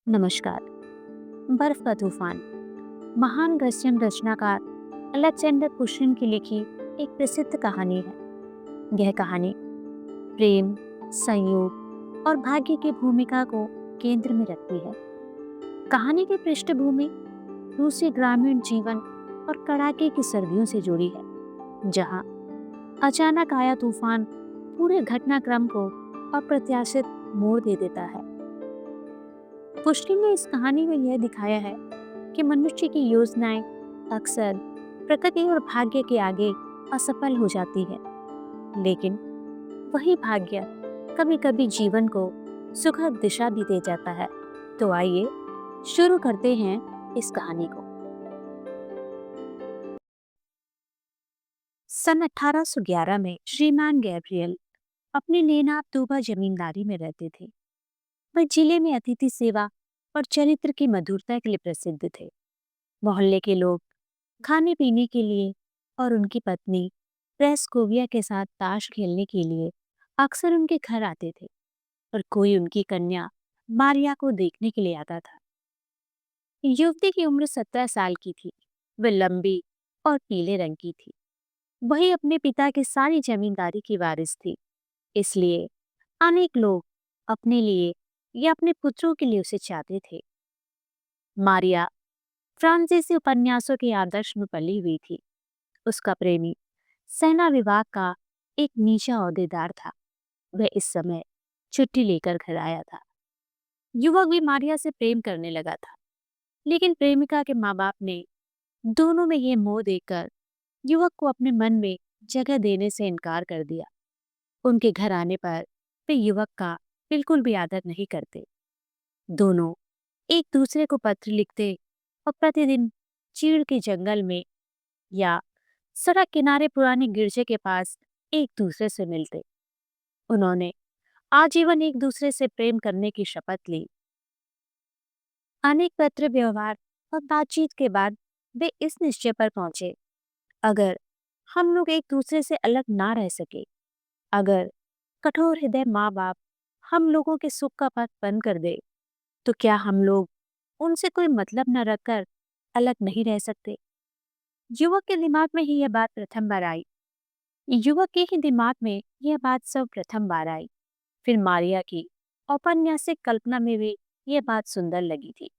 नमस्कार। बर्फ का तूफान महान रशियन रचनाकार अलेक्जेंडर पुश्किन की लिखी एक प्रसिद्ध कहानी है। यह कहानी प्रेम, संयोग और भाग्य की भूमिका को केंद्र में रखती है। कहानी की पृष्ठभूमि रूसी ग्रामीण जीवन और कड़ाके की सर्दियों से जुड़ी है, जहां अचानक आया तूफान पूरे घटनाक्रम को अप्रत्याशित मोड़ दे देता है। पुश्किन ने इस कहानी में यह दिखाया है कि मनुष्य की योजनाएं अक्सर प्रकृति और भाग्य के आगे असफल हो जाती है, लेकिन वही भाग्य कभी-कभी जीवन को सुखद दिशा भी दे जाता है। तो आइए शुरू करते हैं इस कहानी को। सन 1811 में श्रीमान गैब्रियल अपनी नेनाब दूबा जमींदारी में रहते थे। वह जिले में अतिथि सेवा और चरित्र की मधुरता के लिए प्रसिद्ध थे। मोहल्ले के लोग खाने पीने के लिए और उनकी पत्नी प्रेस्कोविया के साथ ताश खेलने के लिए अक्सर उनके घर आते थे, और कोई उनकी कन्या मारिया को देखने के लिए आता था। युवती की उम्र 17 साल की थी। वह लंबी और पीले रंग की थी। वही अपने पिता की सारी जमींदारी की वारिस थी, इसलिए अनेक लोग अपने लिए या अपने पुत्रों के लिए उसे चाहते थे। मारिया फ्रांसीसी उपन्यासों के आदर्श में पली हुई थी। उसका प्रेमी सेना विभाग का एक नीचा ओहदेदार था। वह इस समय छुट्टी लेकर घर आया था। युवक भी मारिया से प्रेम करने लगा था, लेकिन प्रेमिका के माँ बाप ने दोनों में यह मोह देखकर युवक को अपने मन में जगह देने से इनकार कर दिया। उनके घर आने पर वे युवक का बिल्कुल भी आदर नहीं करते। दोनों एक दूसरे को पत्र लिखते और प्रतिदिन चीड़ के जंगल में या सड़क किनारे पुराने गिरजे के पास एक दूसरे से मिलते। उन्होंने आजीवन एक दूसरे से प्रेम करने की शपथ ली। अनेक पत्र व्यवहार और बातचीत के बाद वे इस निश्चय पर पहुंचे, अगर हम लोग एक दूसरे से अलग ना रह सके, अगर कठोर हृदय माँ बाप हम लोगों के सुख का पथ बंद कर दे, तो क्या हम लोग उनसे कोई मतलब न रखकर अलग नहीं रह सकते। युवक के दिमाग में ही यह बात प्रथम बार आई। युवक के ही दिमाग में यह बात सब प्रथम बार आई। फिर मारिया की औपन्यासिक कल्पना में भी यह बात सुंदर लगी थी।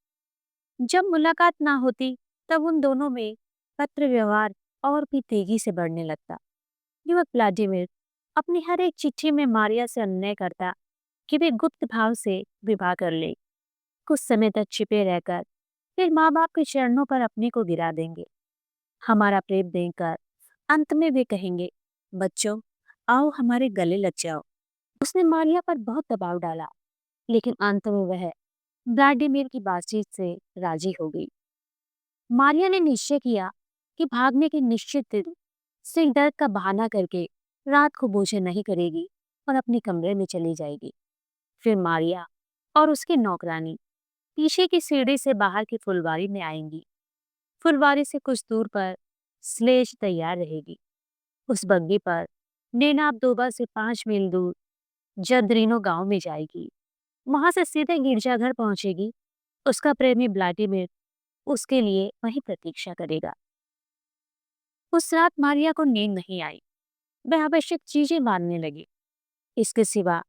जब मुलाकात ना होती, तब उन दोनों में पत्र व्यवहार और भी तेजी से बढ़ने लगता। युवक व्लादिमीर अपनी हर एक चिट्ठी में मारिया से अनुनय करता कि वे गुप्त भाव से विवाह कर ले, कुछ समय तक छिपे रहकर फिर माँ बाप के चरणों पर अपने को गिरा देंगे, हमारा प्रेम देकर अंत में वे कहेंगे, बच्चों आओ हमारे गले लग जाओ। उसने मारिया पर बहुत दबाव डाला, लेकिन अंत में वह व्लादिमीर की बातचीत से राजी हो गई। मारिया ने निश्चय किया कि भागने के निश्चित दिन सिर दर्द का बहाना करके रात को भोजन नहीं करेगी और अपने कमरे में चली जाएगी। फिर मारिया और उसकी नौकरानी पीछे की सीढ़ी से बाहर की फुलवारी में आएंगी। फुलवारी से कुछ दूर पर स्लेज तैयार रहेगी। उस बग्गी पर नेनाब दोबा से 5 मील दूर जद्रिनो गांव में जाएगी। वहां से सीधे गिरजाघर पहुंचेगी। उसका प्रेमी व्लादिमीर उसके लिए वहीं प्रतीक्षा करेगा। उस रात मारिया को नींद नहीं आई। वह आवश्यक चीजें मानने लगी। इसके सिवा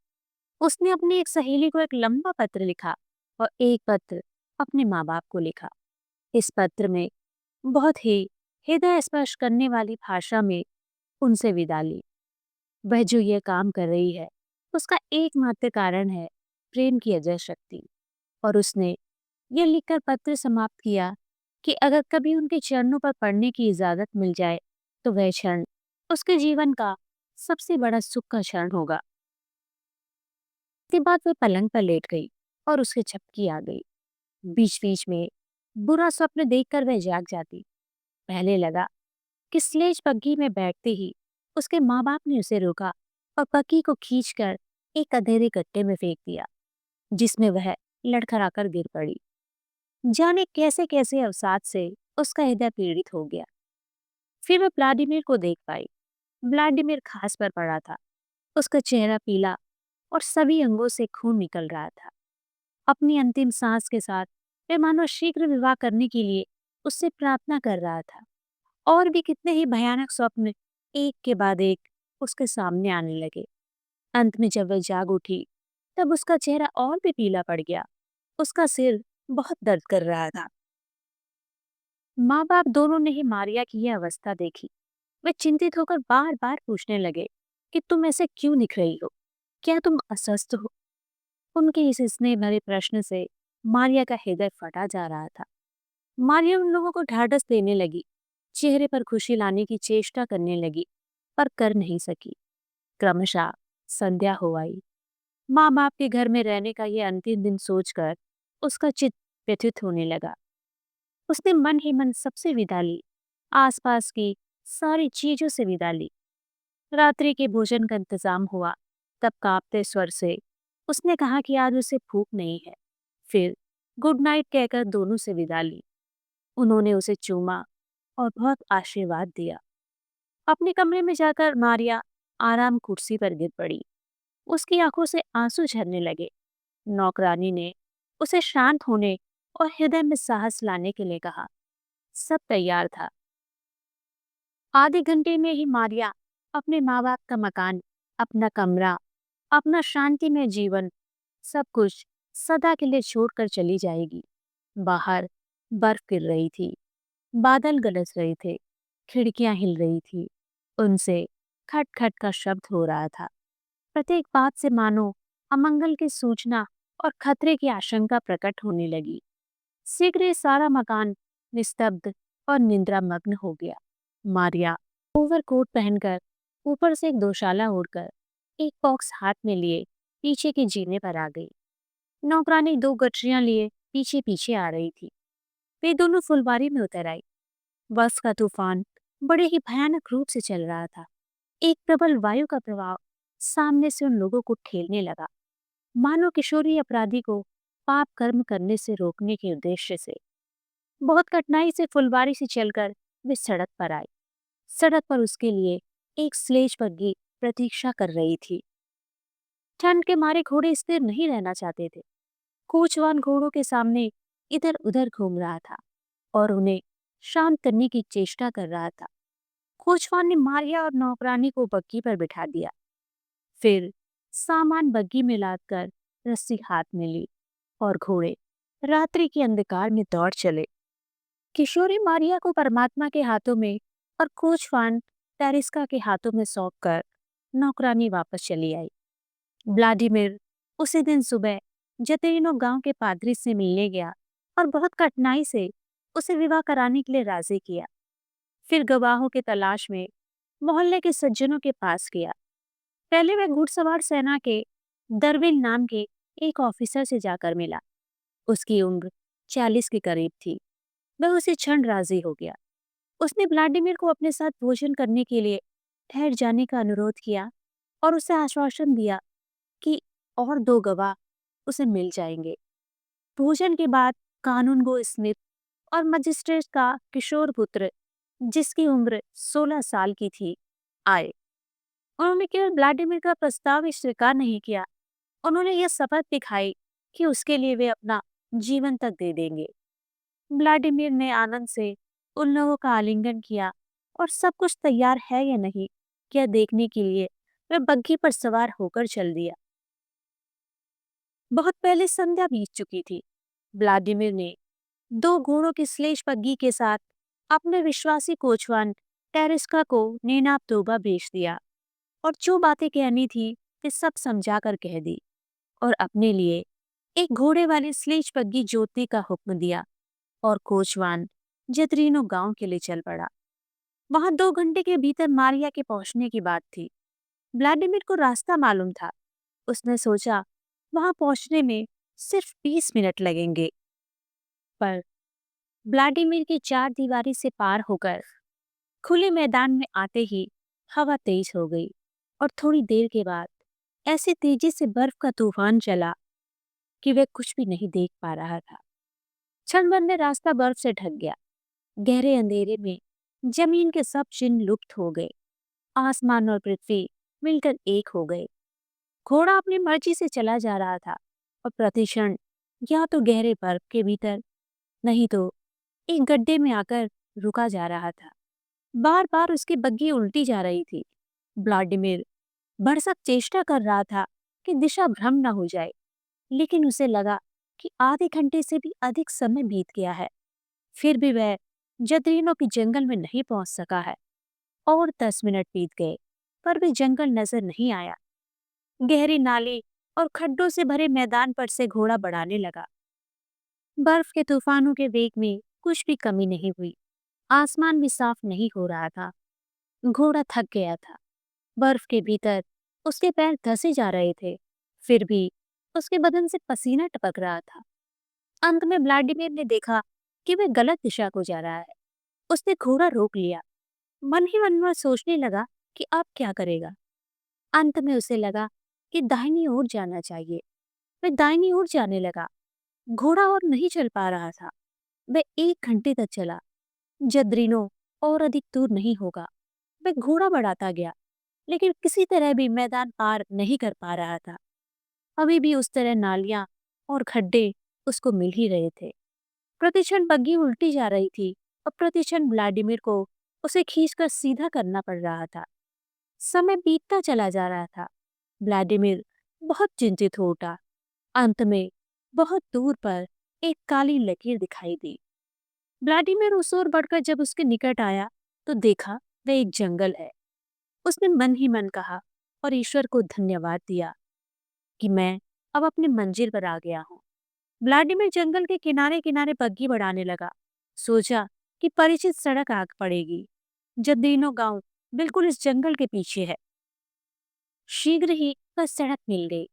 उसने अपनी एक सहेली को एक लंबा पत्र लिखा और एक पत्र अपने माँ बाप को लिखा। इस पत्र में बहुत ही हृदय स्पर्श करने वाली भाषा में उनसे विदा ली। वह जो यह काम कर रही है, उसका एकमात्र कारण है प्रेम की अजय शक्ति। और उसने यह लिखकर पत्र समाप्त किया कि अगर कभी उनके चरणों पर पड़ने की इजाजत मिल जाए, तो वह क्षण उसके जीवन का सबसे बड़ा सुख का क्षण होगा। इसके बाद वह पलंग पर लेट गई और उसके झपकी आ गई। बीच बीच में बुरा स्वप्न देखकर वह जाग जाती। पहले लगा कि स्लेज बग्गी में बैठते ही उसके माँ बाप ने उसे रोका और बग्गी को खींचकर एक अंधेरे गड्ढे में फेंक दिया, जिसमें वह लड़खड़ाकर गिर पड़ी। जाने कैसे कैसे अवसाद से उसका हृदय पीड़ित हो गया। फिर वह व्लादिमीर को देख पाई। व्लादिमीर घास पर पड़ा था। उसका चेहरा पीला और सभी अंगों से खून निकल रहा था। अपनी अंतिम सांस के साथ वह मानो शीघ्र विवाह करने के लिए उससे प्रार्थना कर रहा था। और भी कितने ही भयानक स्वप्न एक के बाद एक उसके सामने आने लगे। अंत में जब वह जाग उठी, तब उसका चेहरा और भी पीला पड़ गया। उसका सिर बहुत दर्द कर रहा था। माँ बाप दोनों ने ही मारिया की यह अवस्था देखी। वे चिंतित होकर बार बार पूछने लगे कि तुम ऐसे क्यों दिख रही हो, क्या तुम अस्वस्थ हो। उनके इस स्नेह भरे प्रश्न से मारिया का हृदय फटा जा रहा था। मारिया उन लोगों को ढाढ़स देने लगी, चेहरे पर खुशी लाने की चेष्टा करने लगी, पर कर नहीं सकी। क्रमशः संध्या हो आई। माँ बाप के घर में रहने का ये अंतिम दिन सोचकर उसका चित्त व्यथित होने लगा। उसने मन ही मन सबसे विदा ली, आसपास की सारी चीजों से विदा ली। रात्रि के भोजन का इंतजाम हुआ, तब कांपते स्वर से उसने कहा कि आज उसे भूख नहीं है। फिर गुड नाइट कहकर दोनों से विदा ली। उन्होंने उसे चूमा और बहुत आशीर्वाद दिया। अपने कमरे में जाकर मारिया आराम कुर्सी पर गिर पड़ी। उसकी आंखों से आंसू झरने लगे। नौकरानी ने उसे शांत होने और हृदय में साहस लाने के लिए कहा। सब तैयार था। आधे घंटे में ही मारिया अपने माँ बाप का मकान, अपना कमरा, अपना शांतिमय जीवन, सब कुछ सदा के लिए छोड़कर चली जाएगी। बाहर बर्फ गिर रही थी, बादल गरज रहे थे, खिड़कियां हिल रही थी, उनसे खट खट का शब्द हो रहा था। प्रत्येक बात से मानो अमंगल की सूचना और खतरे की आशंका प्रकट होने लगी। शीघ्र ही सारा मकान निस्तब्ध और निद्रामग्न हो गया। मारिया ओवरकोट पहनकर, ऊपर से एक दोशाला ओढ़कर, एक बॉक्स हाथ में लिए पीछे के जीने पर आ गई। नौकरानी दो गठरियां लिए पीछे पीछे आ रही थी। वे दोनों फुलवारी में उतर आई। बस का तूफान बड़े ही भयानक रूप से चल रहा था। एक प्रबल वायु का प्रभाव सामने से उन लोगों को ठेलने लगा, मानो किशोरी अपराधी को पाप कर्म करने से रोकने के उद्देश्य से। बहुत कठिनाई से फुलवारी से चलकर वे सड़क पर आई। सड़क पर उसके लिए एक स्लेज बग्गी प्रतीक्षा कर रही थी। ठंड के मारे घोड़े स्थिर नहीं रहना चाहते थे। कोचवान घोड़ों के सामने इधर उधर घूम रहा था और उन्हें शांत करने की चेष्टा कर रहा था। कोचवान ने मारिया और नौकरानी को बग्गी पर बिठा दिया। फिर सामान बग्गी में लादकर रस्सी हाथ में ली और घोड़े रात्रि के अंधकार में दौड़ चले। किशोरी मारिया को परमात्मा के हाथों में और कोचवान टेरिस्का के हाथों में सौंपकर नौकरानी वापस चली आई। व्लादिमीर उसी दिन सुबह जतेरिनो गांव के पादरी से मिलने गया और बहुत कठिनाई से उसे विवाह कराने के लिए राजी किया। फिर गवाहों की तलाश में मोहल्ले के सज्जनों के पास गया। पहले वह घुड़सवार सेना के दरविल नाम के एक ऑफिसर से जाकर मिला। उसकी उम्र 40 के करीब थी। वह उसे क्षण राजी हो गया। उसने व्लादिमीर को अपने साथ भोजन करने के लिए ठहर जाने का अनुरोध किया और उसे आश्वासन दिया कि और दो गवाह उसे मिल जाएंगे। भोजन के बाद कानूनगो स्मिथ और मजिस्ट्रेट का किशोर पुत्र, जिसकी उम्र 16 साल की थी, आए। उन्होंने केवल व्लादिमीर का प्रस्ताव ही स्वीकार नहीं किया, उन्होंने यह शपथ दिखाई कि उसके लिए वे अपना जीवन तक दे देंगे। व्लादिमीर ने आनंद से उन लोगों का आलिंगन किया और सब कुछ तैयार है या नहीं, यह देखने के लिए वह बग्घी पर सवार होकर चल दिया। बहुत पहले संध्या बीत चुकी थी। व्लादिमीर ने दो घोड़ों की स्लेज बग्घी के साथ अपने विश्वासी कोचवान टेरिस्का को नेनाब तोबा भेज दिया और जो बातें कहनी थी वे सब समझा कर कह दी और अपने लिए एक घोड़े वाली स्लेज बग्घी जोतने का हुक्म दिया और कोचवान जतरीनो गांव के लिए चल पड़ा। वहां 2 घंटे के भीतर मारिया के पहुंचने की बात थी। व्लादिमीर को रास्ता मालूम था। उसने सोचा वहां पहुंचने में सिर्फ 20 मिनट लगेंगे, पर व्लादिमीर की चार दीवारी से पार होकर खुले मैदान में आते ही हवा तेज हो गई और थोड़ी देर के बाद ऐसी तेजी से बर्फ का तूफान चला कि वह कुछ भी नहीं देख पा रहा था। क्षण भर में रास्ता बर्फ से ढक गया। गहरे अंधेरे में जमीन के सब चिन्ह लुप्त हो गए। आसमान और पृथ्वी मिलकर एक हो गए। घोड़ा अपनी मर्जी से चला जा रहा था और प्रतिक्षण या तो गहरे बर्फ के भीतर, नहीं तो एक गड्ढे में आकर रुका जा रहा था। बार बार उसकी बग्गी उल्टी जा रही थी। व्लादिमीर भरसक चेष्टा कर रहा था कि दिशा भ्रम न हो जाए, लेकिन उसे लगा कि आधे घंटे से भी अधिक समय बीत गया है। फिर भी वह जदरीनों के जंगल में नहीं पहुंच सका है। और 10 मिनट बीत गए, पर भी जंगल नजर नहीं आया। गहरी नाली और खड्डों से भरे मैदान पर से घोड़ा बढ़ाने लगा। बर्फ के तूफानों के वेग में कुछ भी कमी नहीं हुई। आसमान भी साफ नहीं हो रहा था। घोड़ा थक गया था। बर्फ के भीतर उसके पैर धंसे जा रहे थे। फिर भी उसके बदन से पसीना टपक रहा था। अंत में व्लादिमीर ने देखा कि वह गलत दिशा को जा रहा है। उसने घोड़ा रोक लिया। मन ही मन वह सोचने लगा कि अब क्या करेगा। अंत में उसे लगा कि दाहिनी ओर जाना चाहिए। वह दाहिनी ओर जाने लगा। घोड़ा और नहीं चल पा रहा था। वह 1 घंटे तक चला। जद्रिनो और अधिक दूर नहीं होगा। वह घोड़ा बढ़ाता गया, लेकिन किसी तरह भी मैदान पार नहीं कर पा रहा था। अभी भी उस तरह नालियां और खड्डे उसको मिल ही रहे थे। प्रतिक्षण बग्घी उल्टी जा रही थी और प्रतिक्षण व्लादिमीर को उसे खींचकर सीधा करना पड़ रहा था। समय बीतता चला जा रहा था। व्लादिमीर बहुत चिंतित हो उठा। अंत में बहुत दूर पर एक काली लकीर दिखाई दी। व्लादिमीर उस ओर बढ़कर जब उसके निकट आया तो देखा वह एक जंगल है। उसने मन ही मन कहा और ईश्वर को धन्यवाद दिया कि मैं अब अपनी मंजिल पर आ गया हूँ। व्लादिमीर जंगल के किनारे किनारे बग्घी बढ़ाने लगा। सोचा कि परिचित सड़क आग पड़ेगी। जद्दीनो गांव बिल्कुल इस जंगल के पीछे है। शीघ्र ही वह सड़क मिल गई।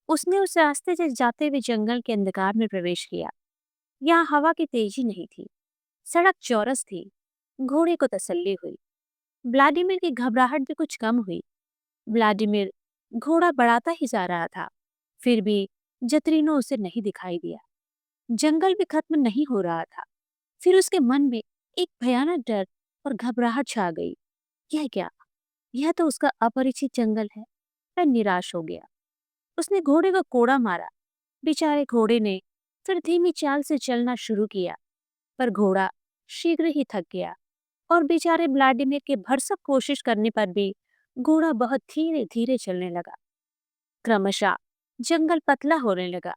उसने उस रास्ते से जाते हुए जंगल के अंधकार में प्रवेश किया। यहाँ हवा की तेजी नहीं थी। सड़क चौरस थी। घोड़े को तसल्ली हुई। व्लादिमीर की घबराहट भी कुछ कम हुई। व्लादिमीर घोड़ा बढ़ाता ही जा रहा था। फिर भी जतरीनो उसे नहीं दिखाई दिया। जंगल भी खत्म नहीं हो रहा था। फिर उसके मन में एक भयानक डर और घबराहट छा गई। यह क्या? यह तो उसका अपरिचित जंगल है। वह निराश हो गया। उसने घोड़े को कोड़ा मारा। बेचारे घोड़े ने फिर धीमी चाल से चलना शुरू किया, पर घोड़ा शीघ्र ही थक गया और बेचारे व्लादिमीर के भरसक कोशिश करने पर भी घोड़ा बहुत धीरे धीरे चलने लगा। क्रमशः जंगल पतला होने लगा।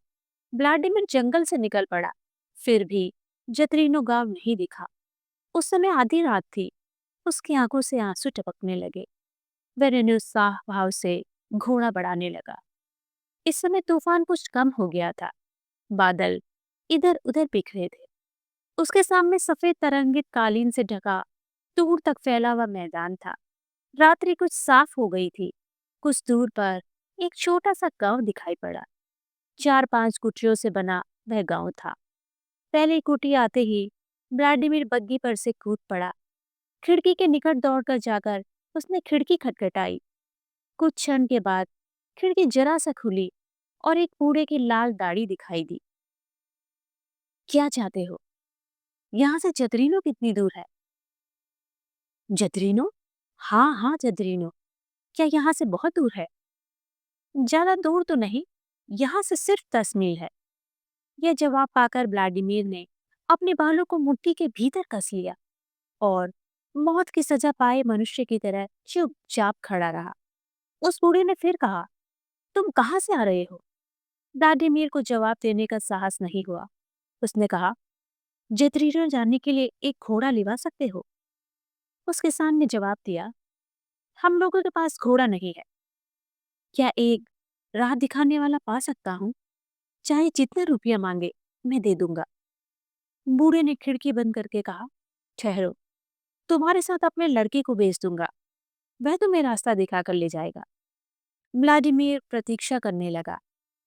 व्लादिमीर जंगल से निकल पड़ा। फिर भी जतरीनो गांव नहीं दिखा। उस समय आधी रात थी। उसकी आंखों से आंसू टपकने लगे। वह निरुत्साह भाव से घोड़ा बढ़ाने लगा। इस समय तूफान कुछ कम हो गया था। बादल इधर उधर बिखरे थे। उसके सामने सफेद तरंगित कालीन से ढका दूर तक फैला हुआ मैदान था। रात्रि कुछ साफ हो गई थी। कुछ दूर पर एक छोटा सा गांव दिखाई पड़ा। 4-5 कुटियों से बना वह गांव था। पहली कुटी आते ही व्लादिमीर बग्गी पर से कूद पड़ा। खिड़की के निकट दौड़कर जाकर उसने खिड़की खटखटाई। कुछ क्षण के बाद खिड़की जरा सा खुली और एक बूढ़े की लाल दाढ़ी दिखाई दी। क्या चाहते हो? यहाँ से जदरीनो कितनी दूर है? जदरीनो? हाँ हाँ, जदरीनो। क्या यहाँ से बहुत दूर है? ज्यादा दूर तो नहीं, यहाँ से सिर्फ 10 मील है। यह जवाब पाकर व्लादिमीर ने अपने बालों को मुट्ठी के भीतर कस लिया और मौत की सजा पाए मनुष्य की तरह चुपचाप खड़ा रहा। उस बूढ़े ने फिर कहा, तुम कहाँ से आ रहे हो? व्लादिमीर को जवाब देने का साहस नहीं हुआ। उसने कहा, जतरीनो जाने के लिए एक घोड़ा लिवा सकते हो? उस किसान ने जवाब दिया, हम लोगों के पास घोड़ा नहीं है। क्या एक राह दिखाने वाला पा सकता हूँ? चाहे जितना रुपया मांगे मैं दे दूंगा। बूढ़े ने खिड़की बंद करके कहा, ठहरो, तुम्हारे साथ अपने लड़के को भेज दूंगा। वह तुम्हें रास्ता दिखाकर ले जाएगा। व्लादिमीर प्रतीक्षा करने लगा।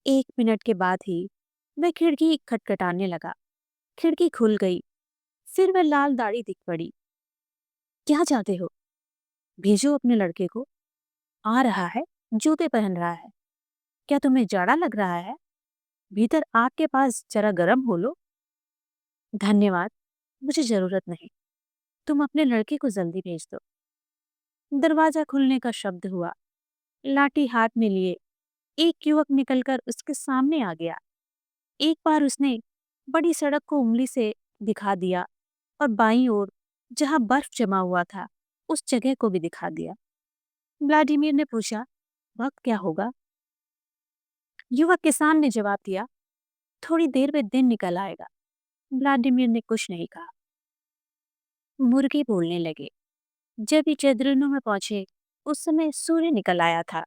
1 मिनट के बाद ही वह खिड़की खटखटाने लगा। खिड़की खुल गई। फिर वह लाल दाढ़ी दिख पड़ी। क्या चाहते हो? भेजो अपने लड़के को। आ रहा है, जूते पहन रहा है। क्या तुम्हें जाड़ा लग रहा है? भीतर आग के पास जरा गर्म हो लो। धन्यवाद, मुझे जरूरत नहीं। तुम अपने लड़के को जल्दी भेज दो। दरवाजा खुलने का शब्द हुआ। लाठी हाथ में लिए एक युवक निकलकर उसके सामने आ गया। एक बार उसने बड़ी सड़क को उंगली से दिखा दिया और बाईं ओर जहां बर्फ जमा हुआ था उस जगह को भी दिखा दिया। व्लादिमीर ने पूछा, वक्त क्या होगा? युवक किसान ने जवाब दिया, थोड़ी देर में दिन निकल आएगा। व्लादिमीर ने कुछ नहीं कहा। मुर्गे बोलने लगे। जब ये चंद्रनु में पहुंचे उस समय सूर्य निकल आया था।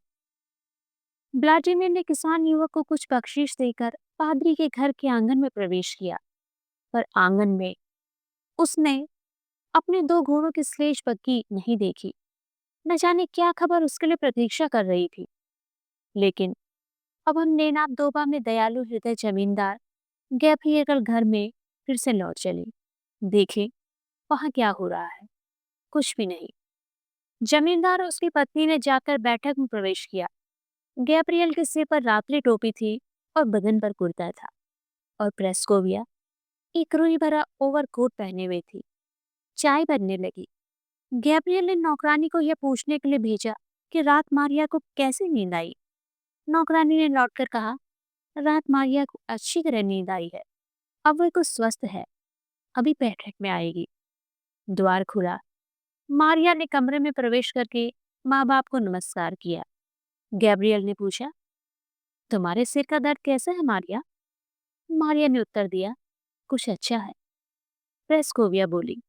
व्लादिमीर ने किसान युवक को कुछ बख्शीश देकर पादरी के घर के आंगन में प्रवेश किया, पर आंगन में उसने अपने दो घोड़ों की स्लेज पक्की नहीं देखी। न जाने क्या खबर उसके लिए प्रतीक्षा कर रही थी। लेकिन अब हम नेनाप में दयालु हृदय जमींदार गैब्रियल घर में फिर से लौट चले। देखे वहां क्या हो रहा है। कुछ भी नहीं। जमींदार और उसकी पत्नी ने जाकर बैठक में प्रवेश किया। गैब्रियल के सिर पर रात्रि टोपी थी और बदन पर कुर्ता था, और प्रेस्कोविया एक रुई भरा ओवरकोट पहने हुए थी। चाय बनने लगी। गैब्रियल ने नौकरानी को यह पूछने के लिए भेजा कि रात मारिया को कैसे नींद आई। नौकरानी ने लौटकर कहा, रात मारिया को अच्छी तरह नींद आई है। अब वह कुछ स्वस्थ है, अभी बैठक में आएगी। द्वार खुला। मारिया ने कमरे में प्रवेश करके माँ बाप को नमस्कार किया। गैब्रियल ने पूछा, तुम्हारे सिर का दर्द कैसा है मारिया? मारिया ने उत्तर दिया, कुछ अच्छा है। प्रेस्कोविया बोली,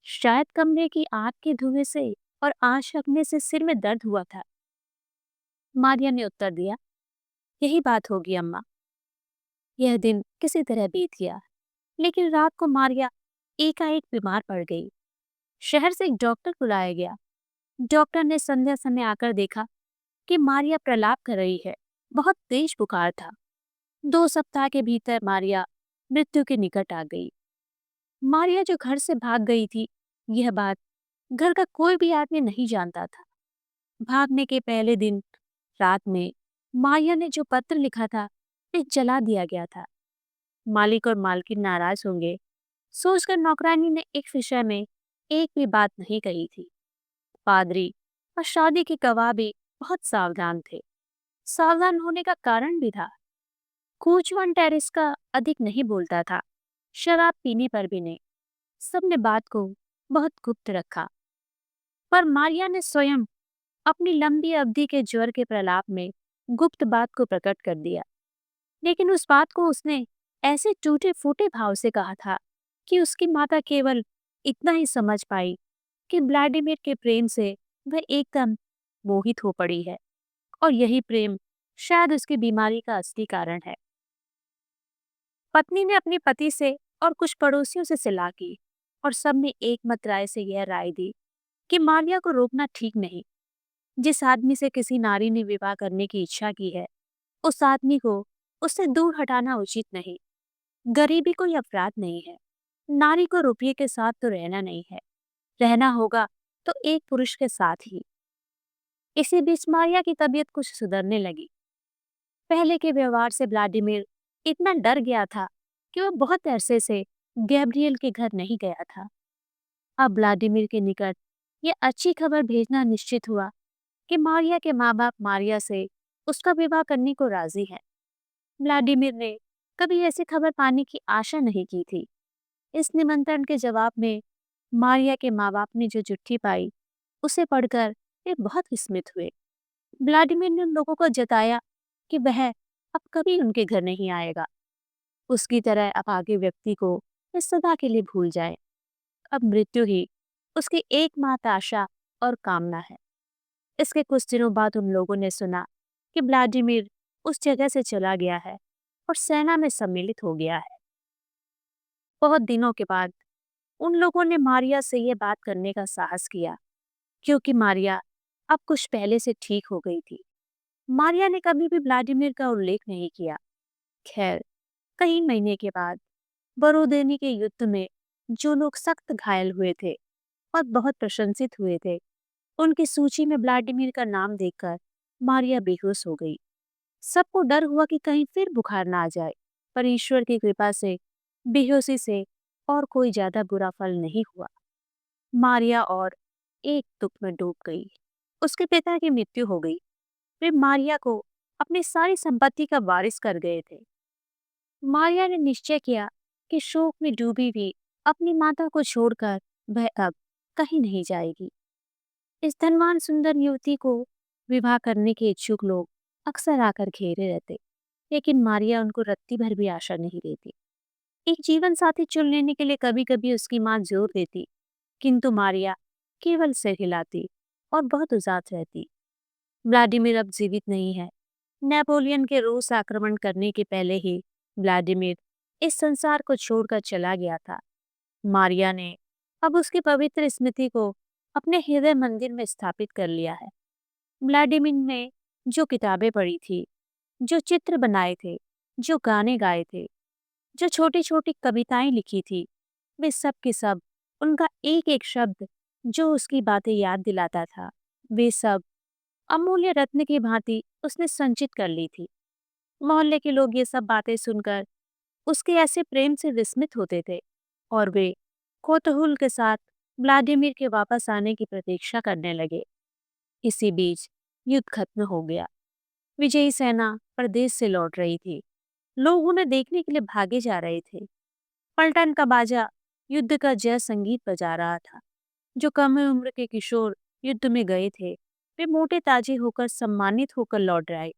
शायद कमरे की आग के धुएं से और आंच लगने से सिर में दर्द हुआ था। मारिया ने उत्तर दिया, यही बात होगी अम्मा। यह दिन किसी तरह बीत गया, लेकिन रात को मारिया एकाएक बीमार पड़ गई। शहर से एक डॉक्टर बुलाया गया। डॉक्टर ने संध्या समय आकर देखा कि मारिया प्रलाप कर रही है। बहुत तेज बुखार था। 2 सप्ताह के भीतर मारिया मृत्यु के निकट आ गई। मारिया जो घर से भाग गई थी, यह बात घर का कोई भी आदमी नहीं जानता था। भागने के पहले दिन रात में मारिया ने जो पत्र लिखा था वह जला दिया गया था। मालिक और मालकिन नाराज होंगे सोचकर नौकरानी ने एक विषय में एक भी बात नहीं कही थी। पादरी और शादी के गवाह भी बहुत सावधान थे। सावधान होने का कारण भी था। कूचवन टेरेस का अधिक नहीं बोलता था, शराब पीने पर भी नहीं। सबने बात को बहुत गुप्त रखा। पर मारिया ने स्वयं अपनी लंबी अवधि के ज्वर के प्रलाप में गुप्त बात को प्रकट कर दिया। लेकिन उस बात को उसने ऐसे टूटे फूटे भाव से कहा था कि उसकी माता केवल इतना ही समझ पाई कि व्लादिमीर के प्रेम से वह एकदम मोहित हो पड़ी है, और यही प्रेम शायद उसकी बीमारी का असली कारण है। पत्नी ने अपने पति से और कुछ पड़ोसियों से सलाह की, और सबने एक मत राय से यह राय दी कि मारिया को रोकना ठीक नहीं। जिस आदमी से किसी नारी ने विवाह करने की इच्छा की है, उस आदमी को उससे दूर हटाना उचित नहीं। गरीबी कोई अपराध नहीं है। नारी को रुपये के साथ तो रहना नहीं है। रहना होगा तो एक पुरुष के साथ ही। इसी बीच मारिया की तबीयत कुछ सुधरने लगी। पहले के व्यवहार से व्लादिमीर इतना डर गया था कि वह बहुत अरसे से गैब्रियल के घर नहीं गया था। अब व्लादिमीर के निकट यह अच्छी खबर भेजना निश्चित हुआ कि मारिया के माँ बाप मारिया से उसका विवाह करने को राजी हैं। व्लादिमीर ने कभी ऐसी खबर पाने की आशा नहीं की थी। इस निमंत्रण के जवाब में मारिया के माँ बाप ने जो चिट्ठी पाई, उसे पढ़कर वे बहुत विस्मित हुए। व्लादिमीर ने उन लोगों को जताया कि वह अब कभी उनके घर नहीं आएगा। उसकी तरह अब आगे व्यक्ति को वे सदा के लिए भूल जाए। अब मृत्यु ही उसकी एकमात्र आशा और कामना है। इसके कुछ दिनों बाद उन लोगों ने सुना कि व्लादिमीर उस जगह से चला गया है और सेना में सम्मिलित हो गया है। बहुत दिनों के बाद उन लोगों ने मारिया से यह बात करने का साहस किया, क्योंकि मारिया अब कुछ पहले से ठीक हो गई थी। मारिया ने कभी भी व्लादिमीर का उल्लेख नहीं किया। खैर, कई महीने के बाद बरोदेनी के युद्ध में जो लोग सख्त घायल हुए थे और बहुत प्रशंसित हुए थे, उनकी सूची में व्लादिमीर का नाम देखकर मारिया बेहोश हो गई। सबको डर हुआ कि कहीं फिर बुखार ना आ जाए, पर ईश्वर की कृपा से बेहोशी से और कोई ज्यादा बुरा फल नहीं हुआ। मारिया और एक दुख में डूब गई। उसके पिता की मृत्यु हो गई। वे मारिया को अपनी सारी संपत्ति का वारिस कर गए थे। मारिया ने निश्चय किया कि शोक में डूबी हुई अपनी माता को छोड़कर वह अब कहीं नहीं जाएगी। इस धनवान सुंदर युवती को विवाह करने के इच्छुक लोग अक्सर आकर घेरे रहते, लेकिन मारिया उनको रत्ती भर भी आशा नहीं देती। एक जीवन साथी चुन लेने के लिए कभी कभी उसकी माँ जोर देती, किंतु मारिया केवल सिर हिलाती और बहुत उदास रहती। व्लादिमीर अब जीवित नहीं है। नेपोलियन के रूस आक्रमण करने के पहले ही व्लादिमीर इस संसार को छोड़कर चला गया था। मारिया ने अब उसकी पवित्र स्मृति को अपने हृदय मंदिर में स्थापित कर लिया है। व्लादिमीर ने जो किताबें पढ़ी थी, जो चित्र बनाए थे, जो गाने गाए थे, जो छोटी छोटी कविताएं लिखी थी, वे सब के सब, उनका एक एक शब्द जो उसकी बातें याद दिलाता था, वे सब अमूल्य रत्न की भांति उसने संचित कर ली थी। मोहल्ले के लोग ये सब बातें सुनकर उसके ऐसे प्रेम से विस्मित होते थे और वे कौतूहल के साथ व्लादिमीर के वापस आने की प्रतीक्षा करने लगे। इसी बीच युद्ध खत्म हो गया। विजयी सेना प्रदेश से लौट रही थी। लोग उन्हें देखने के लिए भागे जा रहे थे। पलटन का बाजा युद्ध का जय संगीत बजा रहा था। जो कम उम्र के किशोर युद्ध में गए थे, वे मोटे ताजे होकर सम्मानित होकर लौट आए।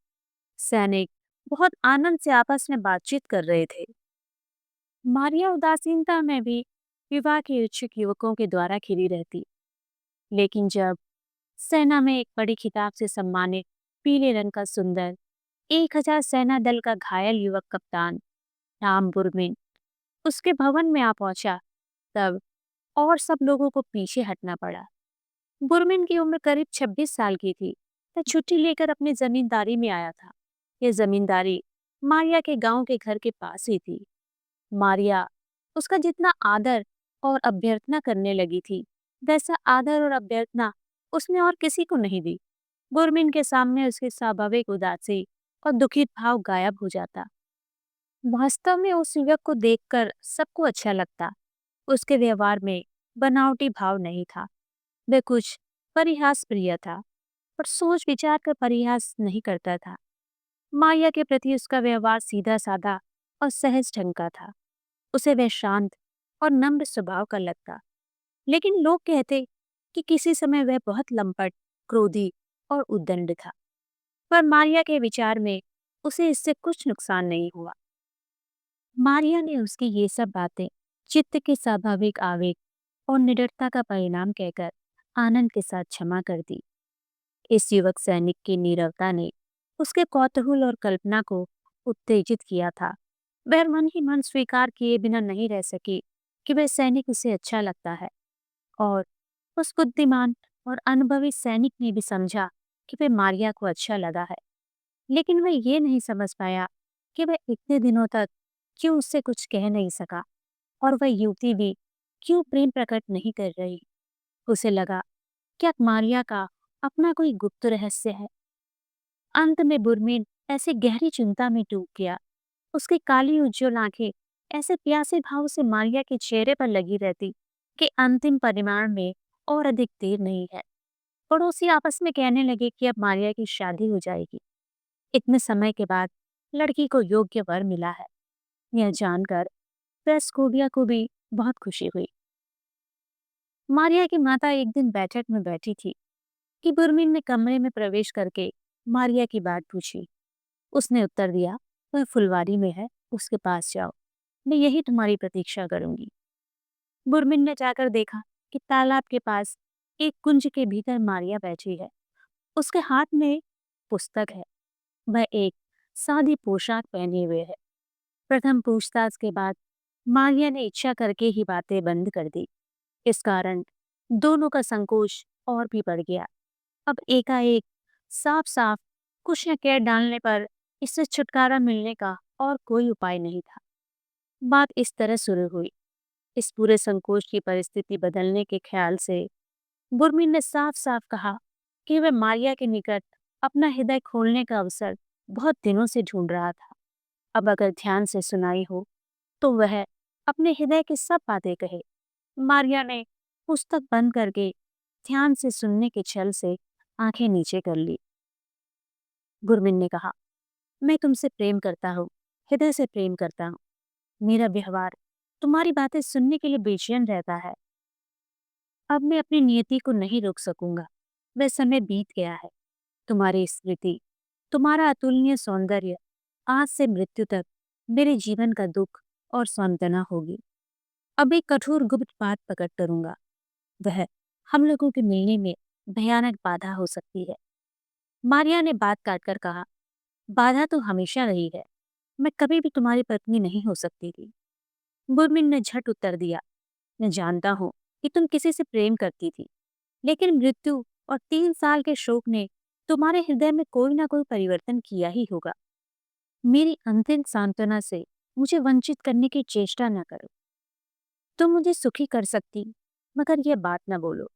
सैनिक बहुत आनंद से आपस में बातचीत कर रहे थे। मारिया उदासीनता में भी विवाह के इच्छुक युवकों के द्वारा घिरी रहती, लेकिन जब सेना में एक बड़ी खिताब से सम्मानित पीले रंग का सुंदर 1000 सेना दल का घायल युवक कप्तान राम बुर्मिन उसके भवन में आ पहुंचा, तब और सब लोगों को पीछे हटना पड़ा। बुरमिन की उम्र करीब 26 साल की थी। वह छुट्टी लेकर अपनी जमींदारी में आया था। यह जमींदारी मारिया के गांव के घर के पास ही थी। मारिया उसका जितना आदर और अभ्यर्थना करने लगी थी, वैसा आदर और अभ्यर्थना उसने और किसी को नहीं दी। बुरमिन के सामने उसकी स्वाभाविक उदासी और दुखित भाव गायब हो जाता। वास्तव में उस युवक को देखकर सबको अच्छा लगता। उसके व्यवहार में बनावटी भाव नहीं था। वह कुछ परिहास प्रिय था, पर सोच विचार कर परिहास नहीं करता था। माया के प्रति उसका व्यवहार सीधा साधा और सहज ढंग का था। उसे वह शांत और नम्र स्वभाव का लगता, लेकिन लोग कहते कि किसी समय वह बहुत लंपट, क्रोधी और उद्दंड था। पर मारिया के विचार में उसे इससे कुछ नुकसान नहीं हुआ। मारिया ने उसकी ये सब बातें चित्त के स्वाभाविक आवेग और निडरता का परिणाम कहकर आनंद के साथ क्षमा कर दी। इस युवक सैनिक की नीरवता ने उसके कौतूहल और कल्पना को उत्तेजित किया था। वह मन ही मन स्वीकार किए बिना नहीं रह सकी कि वह सैनिक उसे अच्छा लगता है, और उस बुद्धिमान और अनुभवी सैनिक ने भी समझा कि वह मारिया को अच्छा लगा है। लेकिन वह ये नहीं समझ पाया कि वह इतने दिनों तक क्यों उससे कुछ कह नहीं सका, और वह युवती भी क्यों प्रेम प्रकट नहीं कर रही। उसे लगा क्या मारिया का अपना कोई गुप्त रहस्य है। अंत में बुरमीन ऐसे गहरी चिंता में डूब गया। उसकी काली उज्जवल आंखें ऐसे प्यासे भाव से मारिया के चेहरे पर लगी रहती कि अंतिम परिणाम में और अधिक देर नहीं है। पड़ोसी आपस में कहने लगे कि अब मारिया की शादी हो जाएगी। इतने समय के बाद लड़की को योग्य वर मिला है। यह जानकर प्रेस्कोविया को भी बहुत खुशी हुई। मारिया की माता एक दिन बैठक में बैठी थी कि बुरमीन ने कमरे में प्रवेश करके मारिया की बात पूछी। उसने उत्तर दिया, वह फुलवारी में है, उसके पास जाओ, मैं यही तुम्हारी प्रतीक्षा करूंगी। बुरमीन ने जाकर देखा कि तालाब के पास एक कुंज के भीतर मारिया बैठी है। उसके हाथ में पुस्तक है। वह एक सादी पोशाक पहने हुए है। प्रथम पूछताछ के बाद मारिया ने इच्छा करके ही बातें बंद कर दी। इस कारण दोनों का संकोच और भी बढ़ गया। अब एकाएक साफ साफ कुछ न कह डालने पर इससे छुटकारा मिलने का और कोई उपाय नहीं था। बात इस तरह शुरू हुई। इस पूरे संकोच की परिस्थिति बदलने के ख्याल से बुरमीन ने साफ साफ कहा कि वह मारिया के निकट अपना हृदय खोलने का अवसर बहुत दिनों से ढूंढ रहा था। अब अगर ध्यान से सुनाई हो तो वह अपने हृदय की सब बातें कहे। मारिया ने पुस्तक बंद करके ध्यान से सुनने के छल से आंखें नीचे कर ली। गुरमीन ने कहा, मैं तुमसे प्रेम करता हूँ, हृदय से प्रेम करता हूँ। मेरा व्यवहार तुम्हारी बातें सुनने के लिए बेचैन रहता है। अब मैं अपनी नियति को नहीं रोक सकूंगा। वह समय बीत गया है। तुम्हारी स्मृति, तुम्हारा अतुलनीय सौंदर्य आज से मृत्यु तक मेरे जीवन का दुख और सांत्वना होगी। अब एक कठोर गुप्त बात प्रकट करूंगा। वह हम लोगों के मिलने में भयानक बाधा हो सकती है। मारिया ने बात काटकर कहा, बाधा तो हमेशा रही है। मैं कभी भी तुम्हारी पत्नी नहीं हो सकती थी। बुरमिन ने झट उत्तर दिया, मैं जानता हूँ कि तुम किसी से प्रेम करती थी, लेकिन मृत्यु और 3 साल के शोक ने तुम्हारे हृदय में कोई ना कोई परिवर्तन किया ही होगा। मेरी अंतिम सांत्वना से मुझे वंचित करने की चेष्टा न करो। तुम मुझे सुखी कर सकती, मगर यह बात न बोलो।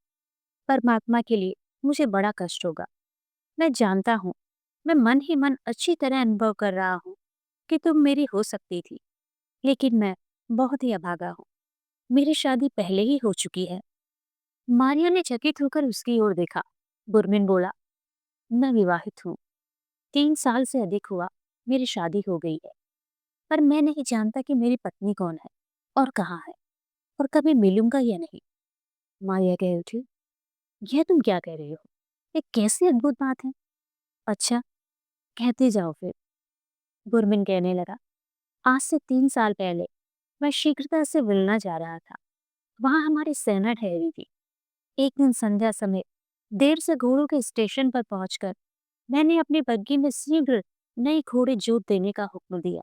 परमात्मा के लिए मुझे बड़ा कष्ट होगा। मैं जानता हूँ, मैं मन ही मन अच्छी तरह अनुभव कर रहा हूँ कि तुम मेरी हो सकती थी, लेकिन मैं बहुत ही अभागा हूँ। मेरी शादी पहले ही हो चुकी है। मारिया ने चकित होकर उसकी ओर देखा। बुरमिन बोला, मैं विवाहित हूँ। 3 साल से अधिक हुआ मेरी शादी हो गई है, पर मैं नहीं जानता कि मेरी पत्नी कौन है और कहाँ है, और कभी मिलूंगा या नहीं। मारिया कह उठी, यह तुम क्या कह रही हो? ये कैसी अद्भुत बात है। अच्छा, कहते जाओ फिर। बुरमिन कहने लगा, आज से 3 साल पहले मैं शीघ्रता से विलना जा रहा था। वहां हमारी सेना ठहरी थी। एक दिन संध्या समय देर से घोड़ों के स्टेशन पर पहुंचकर मैंने अपनी बग्घी में शीघ्र नए घोड़े जोत देने का हुक्म दिया।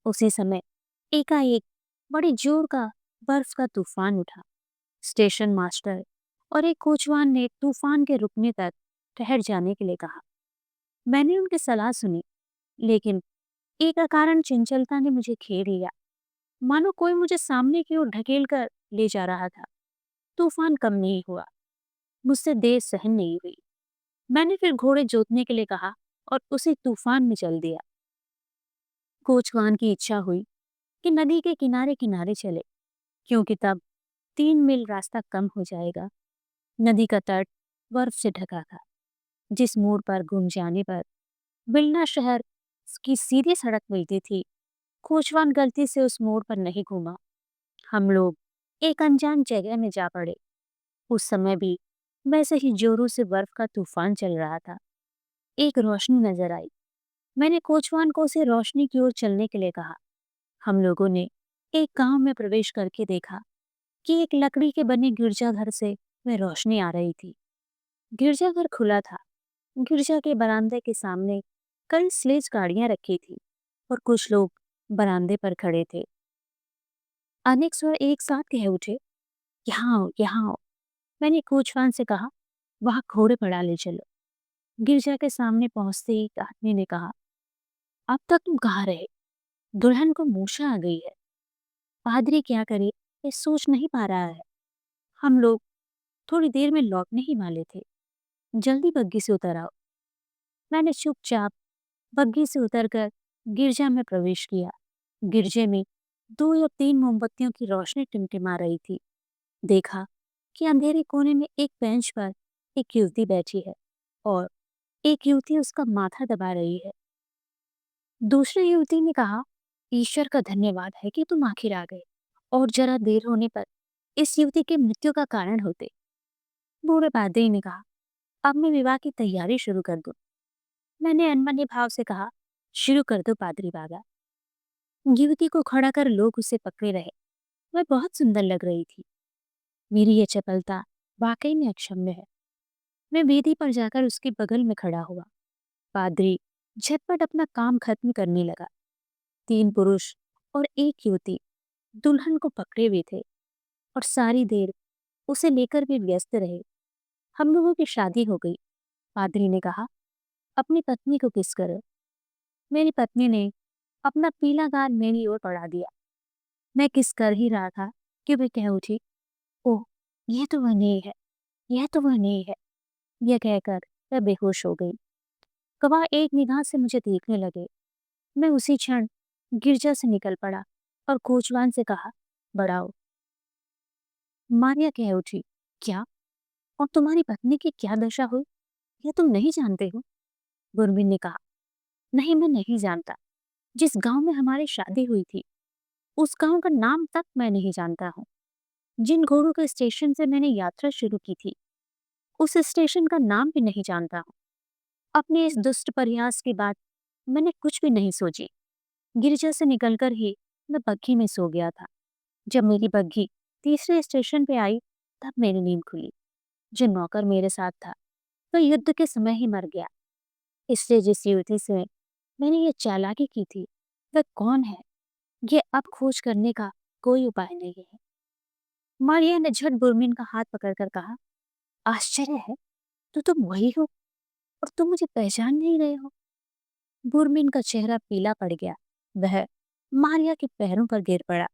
उसी समय एकाएक बड़ी जोर का बर्फ का तूफान उठा। स्टेशन मास्टर और एक कोचवान ने तूफान के रुकने तक ठहर जाने के लिए कहा। मैंने उनकी सलाह सुनी, लेकिन एक अकारण चंचलता ने मुझे घेर लिया, मानो कोई मुझे सामने की ओर ढकेल कर ले जा रहा था। तूफान कम नहीं हुआ, मुझसे देर सहन नहीं हुई। मैंने फिर घोड़े जोतने के लिए कहा और उसी तूफान में चल दिया। कोचवान की इच्छा हुई कि नदी के किनारे किनारे चले, क्योंकि तब 3 मील रास्ता कम हो जाएगा। नदी का तट बर्फ से ढका था। जिस मोड़ पर घूम जाने पर बिलना शहर की सीधी सड़क मिलती थी, कोचवान गलती से उस मोड़ पर नहीं घूमा। हम लोग एक अनजान जगह में जा पड़े। उस समय भी वैसे ही जोरों से बर्फ का तूफान चल रहा था। एक रोशनी नजर आई। मैंने कोचवान को उसे रोशनी की ओर चलने के लिए कहा। हम लोगों ने एक गांव में प्रवेश करके देखा कि एक लकड़ी के बने गिरजाघर से वह रोशनी आ रही थी। गिरजाघर खुला था। गिरजा के बरामदे के सामने कई स्लेज गाड़ियां रखी थी और कुछ लोग बरामदे पर खड़े थे। अनेक स्वर एक साथ कह उठे, यहाँ आओ, यहाँ आओ। मैंने कोचवान से कहा, वहां घोड़े पड़ा ले चलो। गिरजा के सामने पहुंचते ही एक आदमी ने कहा, अब तक तुम कहाँ रहे? दुल्हन को मूछा आ गई है। पादरी क्या करे, ये सोच नहीं पा रहा है। हम लोग थोड़ी देर में लौटने ही वाले थे। जल्दी बग्घी से उतर आओ। मैंने चुपचाप बग्घी से उतरकर गिरजा में प्रवेश किया। गिरजे में 2 या 3 मोमबत्तियों की रोशनी टिमटिमा रही थी। देखा कि अंधेरे कोने में एक बेंच पर एक युवती बैठी है और एक युवती उसका माथा दबा रही है। दूसरी युवती ने कहा, ईश्वर का धन्यवाद है कि तुम आखिर आ गए, और जरा देर होने पर इस युवती की मृत्यु का कारण होते। बूढ़े पादरी ने कहा, अब मैं विवाह की तैयारी शुरू कर दूं। मैंने अनमने भाव से कहा, शुरू कर दो पादरी बाबा। युवती को खड़ा कर लोग उसे पकड़े रहे। वह बहुत सुंदर लग रही थी। मेरी यह चपलता वाकई में अक्षम्य है। मैं वेदी पर जाकर उसके बगल में खड़ा हुआ। पादरी झटपट अपना काम खत्म करने लगा। 3 पुरुष और एक युवती दुल्हन को पकड़े हुए थे और सारी देर उसे लेकर भी व्यस्त रहे। हम लोगों की शादी हो गई। पादरी ने कहा, अपनी पत्नी को किस करो। मेरी पत्नी ने अपना पीला गाल मेरी ओर बढ़ा दिया। मैं किस कर ही रहा था कि वे कह उठी, ओह, यह तो वह नहीं है, यह तो वह नहीं है। यह कहकर वह बेहोश हो गई। गवाह एक निगाह से मुझे देखने लगे। मैं उसी क्षण गिरजा से निकल पड़ा और कोचवान से कहा, बढ़ाओ। मारिया कह उठी, क्या? और तुम्हारी पत्नी की क्या दशा हुई, यह तुम नहीं जानते हो? गुरमीन ने कहा, नहीं, मैं नहीं जानता। जिस गांव में हमारी शादी हुई थी, उस गांव का नाम तक मैं नहीं जानता हूँ। जिन घोड़ों के स्टेशन से मैंने यात्रा शुरू की थी, उस स्टेशन का नाम भी नहीं जानता हूँ। अपने इस दुष्ट प्रयास के बाद मैंने कुछ भी नहीं सोची। गिरिजा से निकलकर ही मैं बग्घी में सो गया था। जब मेरी बग्घी तीसरे स्टेशन पे आई, तब मेरी नींद खुली। जो नौकर मेरे साथ था, वह युद्ध के समय ही मर गया। इसलिए जिस युवती से मैंने ये चालाकी की थी, वह कौन है, ये अब खोज करने का कोई उपाय नहीं है। मारिया ने झट बुरमीन का हाथ पकड़कर कहा, आश्चर्य है, तो तुम वही हो और तुम मुझे पहचान नहीं रहे हो। बुरमीन का चेहरा पीला पड़ गया। वह मारिया के पैरों पर गिर पड़ा।